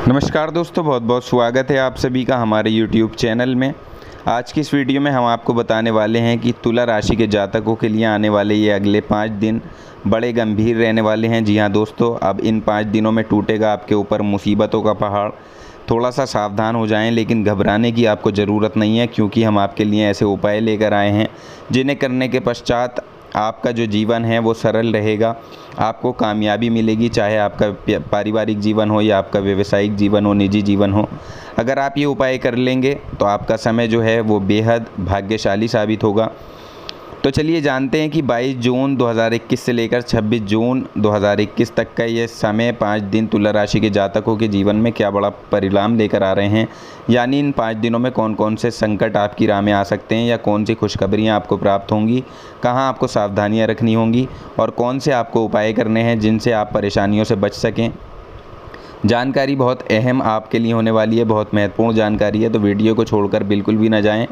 नमस्कार दोस्तों, बहुत बहुत स्वागत है आप सभी का हमारे YouTube चैनल में। आज की इस वीडियो में हम आपको बताने वाले हैं कि तुला राशि के जातकों के लिए आने वाले ये अगले 5 दिन बड़े गंभीर रहने वाले हैं। जी हाँ दोस्तों, अब इन 5 दिनों में टूटेगा आपके ऊपर मुसीबतों का पहाड़। थोड़ा सा सावधान हो जाएं, लेकिन घबराने की आपको ज़रूरत नहीं है, क्योंकि हम आपके लिए ऐसे उपाय लेकर आए हैं जिन्हें करने के पश्चात आपका जो जीवन है वो सरल रहेगा, आपको कामयाबी मिलेगी। चाहे आपका पारिवारिक जीवन हो या आपका व्यावसायिक जीवन हो, निजी जीवन हो, अगर आप ये उपाय कर लेंगे तो आपका समय जो है वो बेहद भाग्यशाली साबित होगा। तो चलिए जानते हैं कि 22 जून 2021 से लेकर 26 जून 2021 तक का ये समय 5 दिन तुला राशि के जातकों के जीवन में क्या बड़ा परिणाम लेकर आ रहे हैं। यानी इन 5 दिनों में कौन कौन से संकट आपकी राह में आ सकते हैं, या कौन सी खुशखबरियाँ आपको प्राप्त होंगी, कहाँ आपको सावधानियाँ रखनी होंगी और कौन से आपको उपाय करने हैं जिनसे आप परेशानियों से बच सकें। जानकारी बहुत अहम आपके लिए होने वाली है, बहुत महत्वपूर्ण जानकारी है, तो वीडियो को छोड़कर बिल्कुल भी ना जाएं।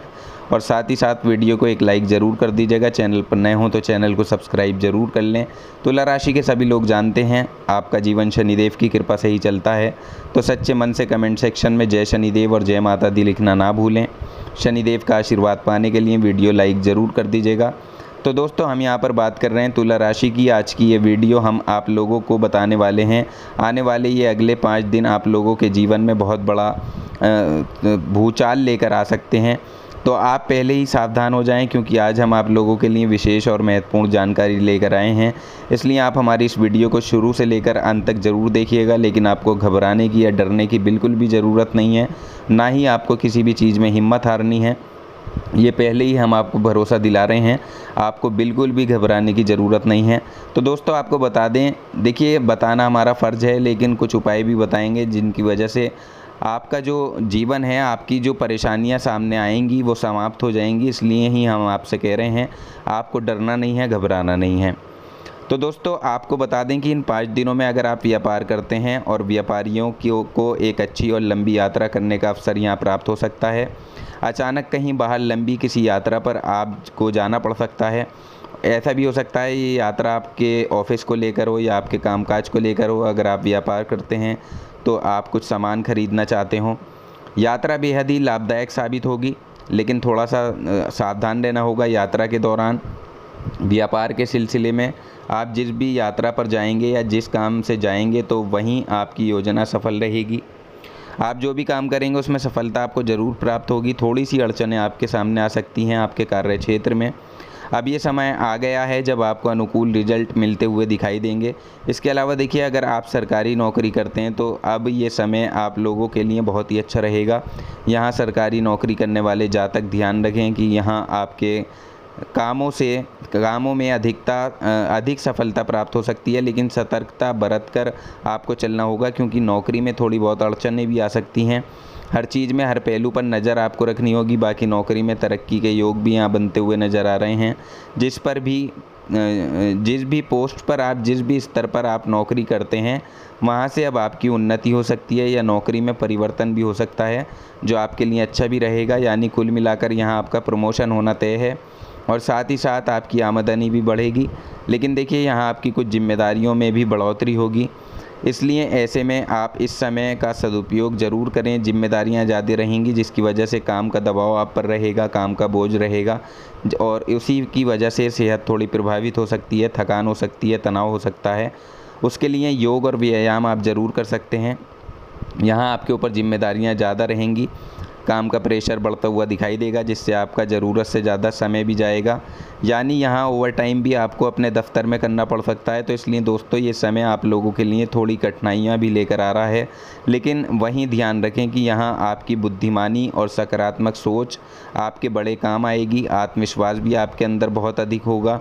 और साथ ही साथ वीडियो को एक लाइक ज़रूर कर दीजिएगा। चैनल पर नए हों तो चैनल को सब्सक्राइब ज़रूर कर लें। तुला राशि के सभी लोग जानते हैं आपका जीवन शनिदेव की कृपा से ही चलता है, तो सच्चे मन से कमेंट सेक्शन में जय शनिदेव और जय माता दी लिखना ना भूलें। शनिदेव का आशीर्वाद पाने के लिए वीडियो लाइक ज़रूर कर दीजिएगा। तो दोस्तों, हम यहाँ पर बात कर रहे हैं तुला राशि की। आज की ये वीडियो हम आप लोगों को बताने वाले हैं आने वाले ये अगले 5 दिन आप लोगों के जीवन में बहुत बड़ा भूचाल लेकर आ सकते हैं। तो आप पहले ही सावधान हो जाएं, क्योंकि आज हम आप लोगों के लिए विशेष और महत्वपूर्ण जानकारी लेकर आए हैं। इसलिए आप हमारी इस वीडियो को शुरू से लेकर अंत तक ज़रूर देखिएगा। लेकिन आपको घबराने की या डरने की बिल्कुल भी ज़रूरत नहीं है, ना ही आपको किसी भी चीज़ में हिम्मत हारनी है। ये पहले ही हम आपको भरोसा दिला रहे हैं, आपको बिल्कुल भी घबराने की ज़रूरत नहीं है। तो दोस्तों, आपको बता दें, देखिए बताना हमारा फ़र्ज़ है, लेकिन कुछ उपाय भी बताएंगे जिनकी वजह से आपका जो जीवन है, आपकी जो परेशानियां सामने आएंगी वो समाप्त हो जाएंगी। इसलिए ही हम आपसे कह रहे हैं, आपको डरना नहीं है, घबराना नहीं है। तो दोस्तों, आपको बता दें कि इन 5 दिनों में अगर आप व्यापार करते हैं और व्यापारियों को एक अच्छी और लंबी यात्रा करने का अवसर यहाँ प्राप्त हो सकता है। अचानक कहीं बाहर लंबी किसी यात्रा पर आपको जाना पड़ सकता है। ऐसा भी हो सकता है ये यात्रा आपके ऑफिस को लेकर हो या आपके कामकाज को लेकर हो। अगर आप व्यापार करते हैं तो आप कुछ सामान खरीदना चाहते हो। यात्रा बेहद ही लाभदायक साबित होगी, लेकिन थोड़ा सा सावधान रहना होगा यात्रा के दौरान। व्यापार के सिलसिले में आप जिस भी यात्रा पर जाएंगे या जिस काम से जाएंगे, तो वहीं आपकी योजना सफल रहेगी। आप जो भी काम करेंगे उसमें सफलता आपको ज़रूर प्राप्त होगी। थोड़ी सी अड़चनें आपके सामने आ सकती हैं आपके कार्य क्षेत्र में। अब ये समय आ गया है जब आपको अनुकूल रिजल्ट मिलते हुए दिखाई देंगे। इसके अलावा देखिए, अगर आप सरकारी नौकरी करते हैं तो अब ये समय आप लोगों के लिए बहुत ही अच्छा रहेगा। यहाँ सरकारी नौकरी करने वाले जातक ध्यान रखें कि यहाँ आपके कामों में अधिक सफलता प्राप्त हो सकती है, लेकिन सतर्कता बरतकर आपको चलना होगा, क्योंकि नौकरी में थोड़ी बहुत अड़चनें भी आ सकती हैं। हर चीज़ में हर पहलू पर नज़र आपको रखनी होगी। बाकी नौकरी में तरक्की के योग भी यहाँ बनते हुए नज़र आ रहे हैं। जिस भी पोस्ट पर आप, जिस भी स्तर पर आप नौकरी करते हैं, वहाँ से अब आपकी उन्नति हो सकती है या नौकरी में परिवर्तन भी हो सकता है, जो आपके लिए अच्छा भी रहेगा। यानी कुल मिलाकर यहाँ आपका प्रमोशन होना तय है और साथ ही साथ आपकी आमदनी भी बढ़ेगी। लेकिन देखिए, यहाँ आपकी कुछ जिम्मेदारियों में भी बढ़ोतरी होगी। इसलिए ऐसे में आप इस समय का सदुपयोग ज़रूर करें। जिम्मेदारियां ज़्यादा रहेंगी, जिसकी वजह से काम का दबाव आप पर रहेगा, काम का बोझ रहेगा, और उसी की वजह से सेहत थोड़ी प्रभावित हो सकती है, थकान हो सकती है, तनाव हो सकता है। उसके लिए योग और व्यायाम आप ज़रूर कर सकते हैं। यहाँ आपके ऊपर जिम्मेदारियाँ ज़्यादा रहेंगी, काम का प्रेशर बढ़ता हुआ दिखाई देगा, जिससे आपका ज़रूरत से ज़्यादा समय भी जाएगा। यानी यहाँ ओवर टाइम भी आपको अपने दफ्तर में करना पड़ सकता है। तो इसलिए दोस्तों, ये समय आप लोगों के लिए थोड़ी कठिनाइयाँ भी लेकर आ रहा है, लेकिन वहीं ध्यान रखें कि यहाँ आपकी बुद्धिमानी और सकारात्मक सोच आपके बड़े काम आएगी। आत्मविश्वास भी आपके अंदर बहुत अधिक होगा,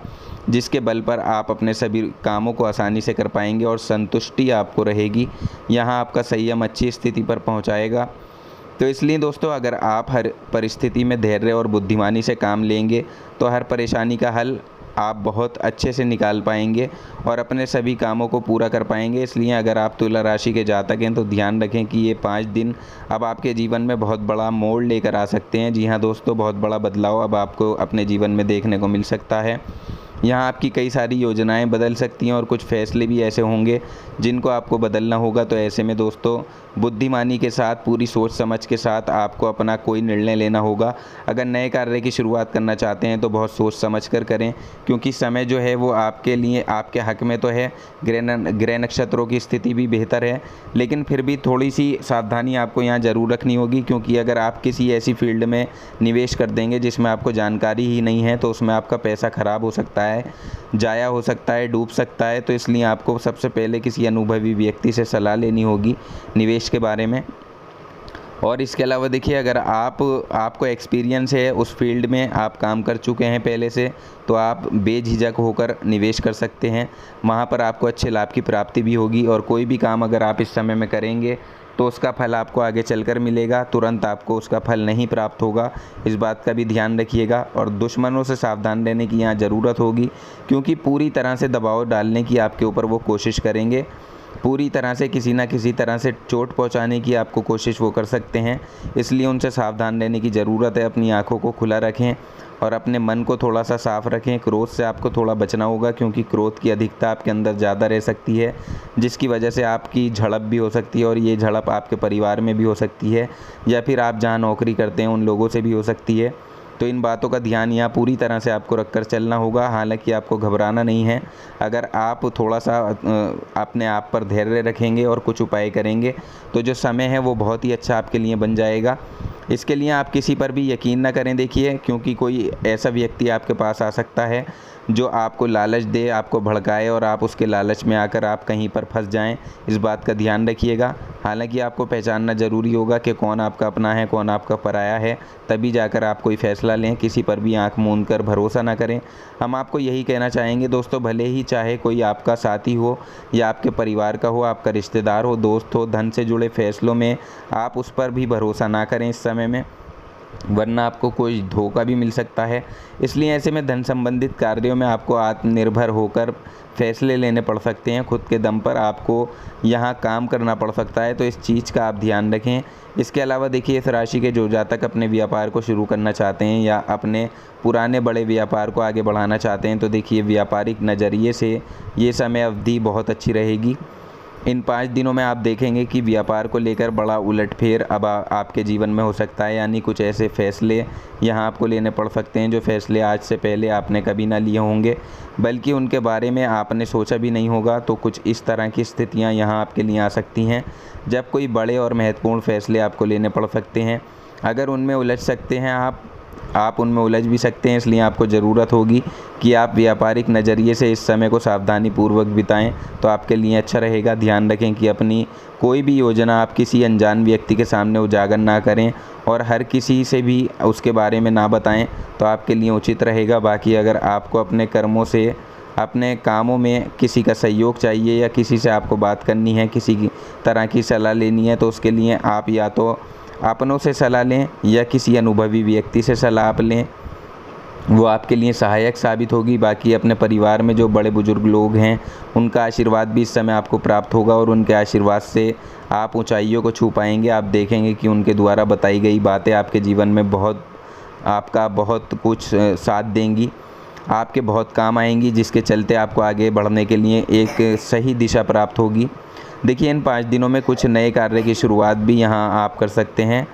जिसके बल पर आप अपने सभी कामों को आसानी से कर पाएंगे और संतुष्टि आपको रहेगी। यहाँ आपका संयम अच्छी स्थिति पर पहुँचाएगा। तो इसलिए दोस्तों, अगर आप हर परिस्थिति में धैर्य और बुद्धिमानी से काम लेंगे तो हर परेशानी का हल आप बहुत अच्छे से निकाल पाएंगे और अपने सभी कामों को पूरा कर पाएंगे। इसलिए अगर आप तुला राशि के जातक हैं तो ध्यान रखें कि ये 5 दिन अब आपके जीवन में बहुत बड़ा मोड़ लेकर आ सकते हैं। जी हाँ दोस्तों, बहुत बड़ा बदलाव अब आपको अपने जीवन में देखने को मिल सकता है। यहाँ आपकी कई सारी योजनाएं बदल सकती हैं और कुछ फैसले भी ऐसे होंगे जिनको आपको बदलना होगा। तो ऐसे में दोस्तों बुद्धिमानी के साथ, पूरी सोच समझ के साथ आपको अपना कोई निर्णय लेना होगा। अगर नए कार्य की शुरुआत करना चाहते हैं तो बहुत सोच समझ कर करें, क्योंकि समय जो है वो आपके लिए, आपके हक में तो है। ग्रह नक्षत्रों की स्थिति भी बेहतर है, लेकिन फिर भी थोड़ी सी सावधानी आपको यहाँ ज़रूर रखनी होगी, क्योंकि अगर आप किसी ऐसी फील्ड में निवेश कर देंगे जिसमें आपको जानकारी ही नहीं है तो उसमें आपका पैसा ख़राब हो सकता है, ज़ाया हो सकता है, डूब सकता है। तो इसलिए आपको सबसे पहले किसी अनुभवी व्यक्ति से सलाह लेनी होगी निवेश के बारे में। और इसके अलावा देखिए, अगर आपको एक्सपीरियंस है उस फील्ड में, आप काम कर चुके हैं पहले से, तो आप बेझिझक होकर निवेश कर सकते हैं। वहाँ पर आपको अच्छे लाभ की प्राप्ति भी होगी। और कोई भी काम अगर आप इस समय में करेंगे तो उसका फल आपको आगे चलकर मिलेगा, तुरंत आपको उसका फल नहीं प्राप्त होगा। इस बात का भी ध्यान रखिएगा। और दुश्मनों से सावधान रहने की यहाँ ज़रूरत होगी, क्योंकि पूरी तरह से दबाव डालने की आपके ऊपर वो कोशिश करेंगे। पूरी तरह से किसी न किसी तरह से चोट पहुंचाने की आपको कोशिश वो कर सकते हैं। इसलिए उनसे सावधान रहने की ज़रूरत है। अपनी आंखों को खुला रखें और अपने मन को थोड़ा सा साफ रखें। क्रोध से आपको थोड़ा बचना होगा, क्योंकि क्रोध की अधिकता आपके अंदर ज़्यादा रह सकती है, जिसकी वजह से आपकी झड़प भी हो सकती है। और ये झड़प आपके परिवार में भी हो सकती है, या फिर आप जहाँ नौकरी करते हैं उन लोगों से भी हो सकती है। तो इन बातों का ध्यान यहाँ पूरी तरह से आपको रखकर चलना होगा। हालांकि आपको घबराना नहीं है। अगर आप थोड़ा सा अपने आप पर धैर्य रखेंगे और कुछ उपाय करेंगे तो जो समय है वो बहुत ही अच्छा आपके लिए बन जाएगा। इसके लिए आप किसी पर भी यकीन ना करें देखिए, क्योंकि कोई ऐसा व्यक्ति आपके पास आ सकता है जो आपको लालच दे, आपको भड़काए और आप उसके लालच में आकर आप कहीं पर फंस जाएं। इस बात का ध्यान रखिएगा। हालांकि आपको पहचानना ज़रूरी होगा कि कौन आपका अपना है, कौन आपका पराया है, तभी जाकर आप कोई फ़ैसला लें। किसी पर भी आंख मूंद कर भरोसा ना करें। हम आपको यही कहना चाहेंगे दोस्तों, भले ही चाहे कोई आपका साथी हो या आपके परिवार का हो, आपका रिश्तेदार हो, दोस्त हो, धन से जुड़े फैसलों में आप उस पर भी भरोसा ना करें इस समय में, वरना आपको कोई धोखा भी मिल सकता है। इसलिए ऐसे में धन संबंधित कार्यों में आपको आत्मनिर्भर होकर फैसले लेने पड़ सकते हैं। खुद के दम पर आपको यहाँ काम करना पड़ सकता है, तो इस चीज़ का आप ध्यान रखें। इसके अलावा देखिए, इस राशि के जो जातक अपने व्यापार को शुरू करना चाहते हैं या अपने पुराने बड़े व्यापार को आगे बढ़ाना चाहते हैं, तो देखिए व्यापारिक नज़रिए से ये समय अवधि बहुत अच्छी रहेगी। इन 5 दिनों में आप देखेंगे कि व्यापार को लेकर बड़ा उलटफेर अब आपके जीवन में हो सकता है। यानी कुछ ऐसे फैसले यहाँ आपको लेने पड़ सकते हैं जो फैसले आज से पहले आपने कभी ना लिए होंगे, बल्कि उनके बारे में आपने सोचा भी नहीं होगा। तो कुछ इस तरह की स्थितियाँ यहाँ आपके लिए आ सकती हैं, जब कोई बड़े और महत्वपूर्ण फैसले आपको लेने पड़ सकते हैं। अगर उनमें उलझ सकते हैं आप उनमें उलझ भी सकते हैं। इसलिए आपको ज़रूरत होगी कि आप व्यापारिक नज़रिए से इस समय को सावधानीपूर्वक बिताएं, तो आपके लिए अच्छा रहेगा। ध्यान रखें कि अपनी कोई भी योजना आप किसी अनजान व्यक्ति के सामने उजागर ना करें और हर किसी से भी उसके बारे में ना बताएं, तो आपके लिए उचित रहेगा। बाकी अगर आपको अपने कर्मों से, अपने कामों में किसी का सहयोग चाहिए या किसी से आपको बात करनी है, किसी तरह की सलाह लेनी है, तो उसके लिए आप या तो अपनों से सलाह लें या किसी अनुभवी व्यक्ति से सलाह आप लें, वो आपके लिए सहायक साबित होगी। बाकी अपने परिवार में जो बड़े बुजुर्ग लोग हैं उनका आशीर्वाद भी इस समय आपको प्राप्त होगा और उनके आशीर्वाद से आप ऊंचाइयों को छू पाएंगे। आप देखेंगे कि उनके द्वारा बताई गई बातें आपके जीवन में आपका बहुत कुछ साथ देंगी, आपके बहुत काम आएंगी, जिसके चलते आपको आगे बढ़ने के लिए एक सही दिशा प्राप्त होगी। देखिए, इन 5 दिनों में कुछ नए कार्य की शुरुआत भी यहाँ आप कर सकते हैं।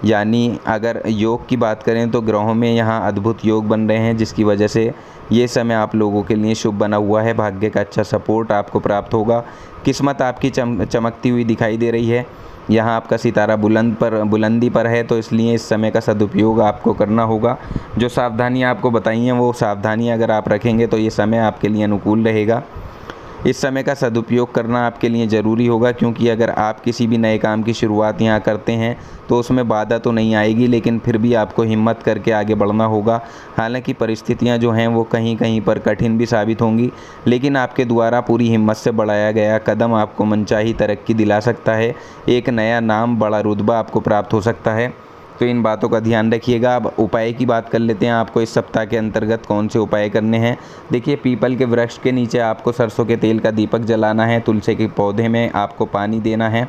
यानी अगर योग की बात करें तो ग्रहों में यहाँ अद्भुत योग बन रहे हैं, जिसकी वजह से ये समय आप लोगों के लिए शुभ बना हुआ है। भाग्य का अच्छा सपोर्ट आपको प्राप्त होगा। किस्मत आपकी चमकती हुई दिखाई दे रही है। यहाँ आपका सितारा बुलंदी पर है, तो इसलिए इस समय का सदुपयोग आपको करना होगा। जो सावधानियाँ आपको बताई हैं वो सावधानियाँ अगर आप रखेंगे तो ये समय आपके लिए अनुकूल रहेगा। इस समय का सदुपयोग करना आपके लिए ज़रूरी होगा, क्योंकि अगर आप किसी भी नए काम की शुरुआत यहाँ करते हैं तो उसमें बाधा तो नहीं आएगी, लेकिन फिर भी आपको हिम्मत करके आगे बढ़ना होगा। हालांकि परिस्थितियाँ जो हैं वो कहीं कहीं पर कठिन भी साबित होंगी, लेकिन आपके द्वारा पूरी हिम्मत से बढ़ाया गया कदम आपको मनचाही तरक्की दिला सकता है। एक नया नाम, बड़ा रुतबा आपको प्राप्त हो सकता है। तो इन बातों का ध्यान रखिएगा। अब उपाय की बात कर लेते हैं, आपको इस सप्ताह के अंतर्गत कौन से उपाय करने हैं। देखिए, पीपल के वृक्ष के नीचे आपको सरसों के तेल का दीपक जलाना है, तुलसी के पौधे में आपको पानी देना है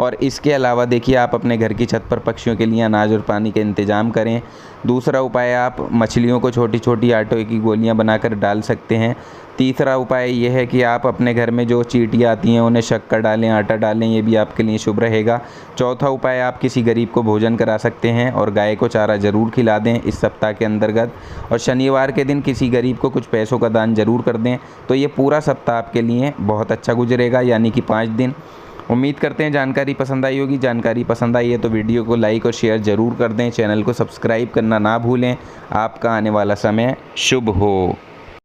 और इसके अलावा देखिए आप अपने घर की छत पर पक्षियों के लिए अनाज और पानी का इंतज़ाम करें। दूसरा उपाय, आप मछलियों को छोटी छोटी आटे की गोलियां बनाकर डाल सकते हैं। तीसरा उपाय यह है कि आप अपने घर में जो चींटियाँ आती हैं उन्हें शक्कर डालें, आटा डालें, ये भी आपके लिए शुभ रहेगा। चौथा उपाय, आप किसी गरीब को भोजन करा सकते हैं और गाय को चारा ज़रूर खिला दें इस सप्ताह के अंतर्गत। और शनिवार के दिन किसी गरीब को कुछ पैसों का दान ज़रूर कर दें। तो ये पूरा सप्ताह आपके लिए बहुत अच्छा गुजरेगा, यानी कि 5 दिन। उम्मीद करते हैं जानकारी पसंद आई होगी। जानकारी पसंद आई है तो वीडियो को लाइक और शेयर ज़रूर कर दें। चैनल को सब्सक्राइब करना ना भूलें। आपका आने वाला समय शुभ हो।